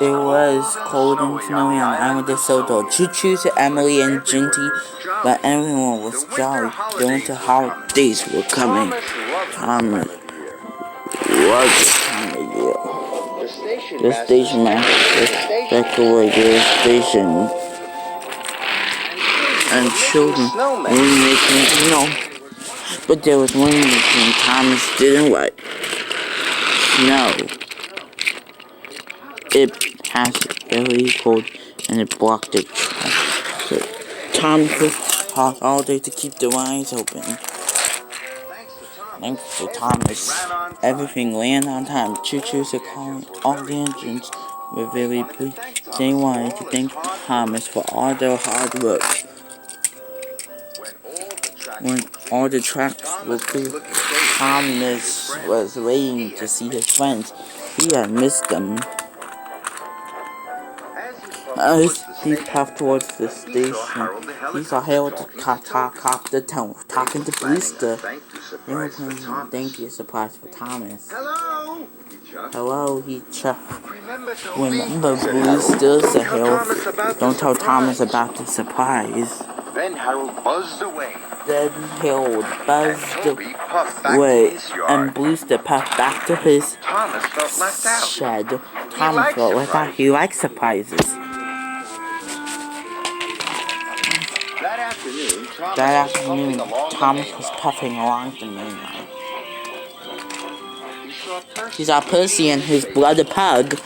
It was cold and snowy on the island of Soto. Choo-choo to Emily and Ginty, but everyone was jolly. The winter holidays were coming. Thomas was time of year. The station master decorated the station, and children were making snow. But there was one thing Thomas didn't like: snow. It has very cold and it blocked the track. So Thomas was taught all day to keep their eyes open. Thanks to Thomas, everything ran on time. Choo-choos are calling. All the engines were very pleased. They wanted to thank Thomas for all their hard work. When all the tracks were clear, Thomas was waiting to see his friends. He had missed them. As he puffed towards the station, he saw Harold the town talking to Brewster. They were playing a thank you surprise for Thomas. Hello, he chuckled. Remember, Brewster, said Harold. Don't tell Thomas about the surprise. Then Harold buzzed away. And Brewster puffed back to his shed. Thomas felt left out. He likes surprises. That afternoon, Thomas was puffing along the main line. He saw Percy and his brother Pug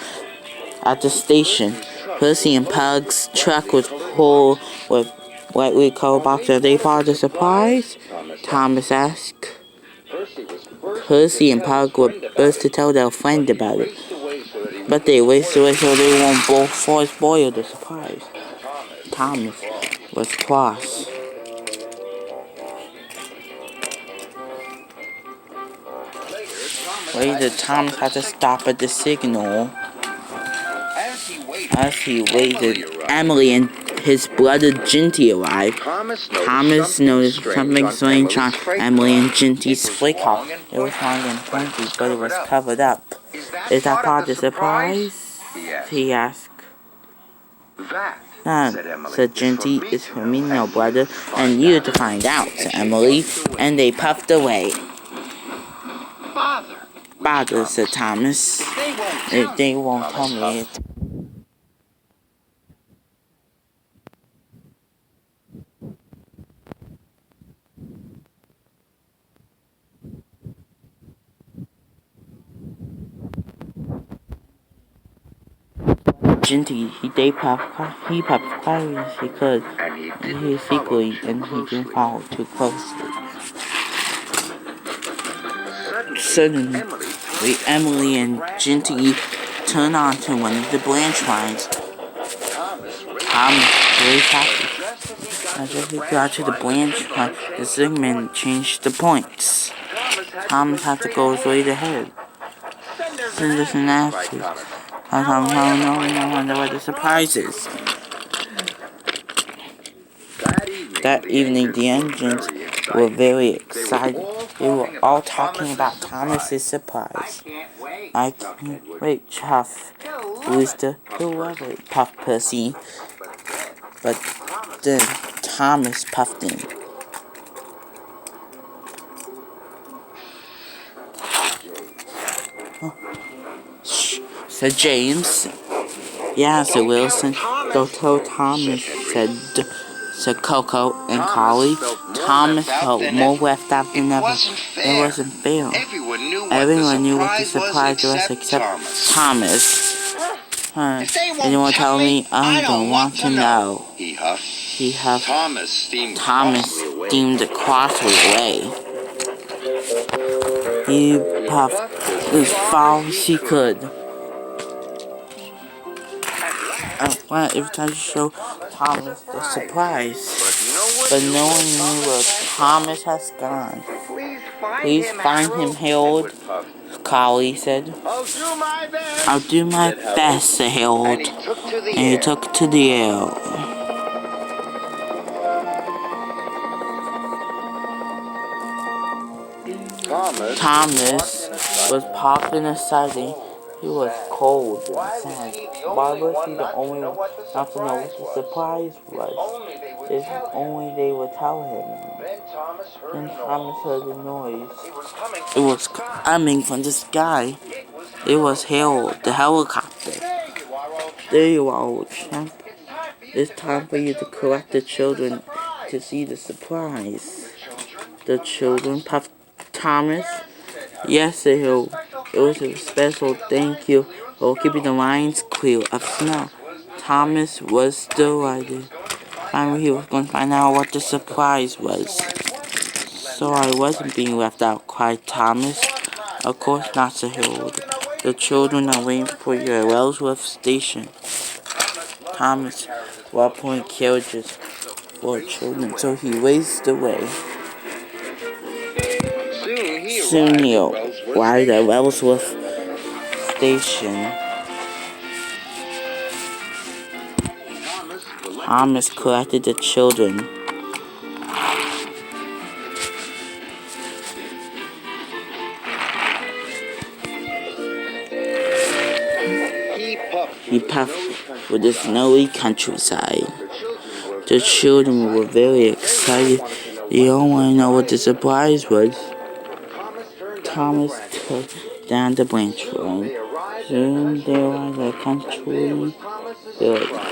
at the station. Percy and Pug's truck was full with what we call box. Are they part of the surprise? Thomas asked. Percy and Pug were first to tell their friend about it, but they raced away so they won't both spoil the surprise. Thomas was cross. Later, Thomas had to stop at the signal. As he waited, Emily and his brother Ginty arrived. Thomas noticed something strange on Emily and Ginty's flake hop. It was long and pointy, but it was covered up. Is that part of the surprise? He asked. That, said Ginty, is for me, no brother, and you to find out, said Emily, and they puffed away. Father, said Thomas. They won't tell me. Ginty, he puffed quietly as he could, he secretly, and he didn't follow too closely. Suddenly, Emily and Ginty turned onto one of the branch lines. Thomas very happy. As he got to the branch line, the signalman changed the points. Thomas had to go straight ahead. Send us an answer. I wonder what the surprise is. That evening, the engines were very excited. They were all talking about Thomas's surprise. I can't wait, Chuff, Brewster, whoever, puffed Percy. But then Thomas puffed in. Said James. Yeah, said Wilson. Go tell Thomas, said Coco and Collie. Thomas felt more left out than ever. It wasn't fair. Everyone knew what the surprise was except Thomas. Anyone tell me? I don't want to know. He huffed. Thomas steamed across away. He puffed as far as he could. Every time you show Thomas the surprise, but no one knew where Thomas has gone. Please find him, Harold, Collie said. I'll do my best, said Harold, and he took to the air. Thomas was parked in a siding. He was cold and sad. Why was he the only one not to know what the surprise was? If only they would tell him. Then Thomas heard the noise. It was coming from the sky. It was Harold, the helicopter. There you are, old chap. It's time for you to collect the children to see the surprise. The children puffed Thomas. Yes, said Harold. It was a special thank you for keeping the lines clear of snow. Thomas was delighted. Finally, he was going to find out what the surprise was. So I wasn't being left out, cried Thomas. Of course not, said Harold. The children are waiting for you at Wellsworth Station. Thomas while pulling carriages for children, so he raced away. Soon he arrived at Wellsworth Station. Thomas collected the children. He puffed with the snowy countryside. The children were very excited. They all want to know what the surprise was. Thomas took down the branch line. Soon there was a country village,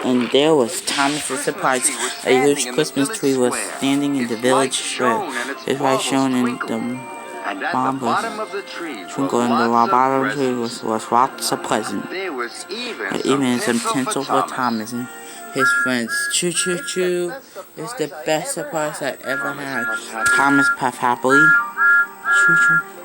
and there was Thomas's surprise. A huge Christmas tree was standing in the village square. Its light shone in the marbles. Twinkle in the bottom of the tree was lots of presents. But even some tinsel for Thomas and his friends. Choo choo choo. It's the best surprise I ever had. Thomas puffed happily. Choo choo.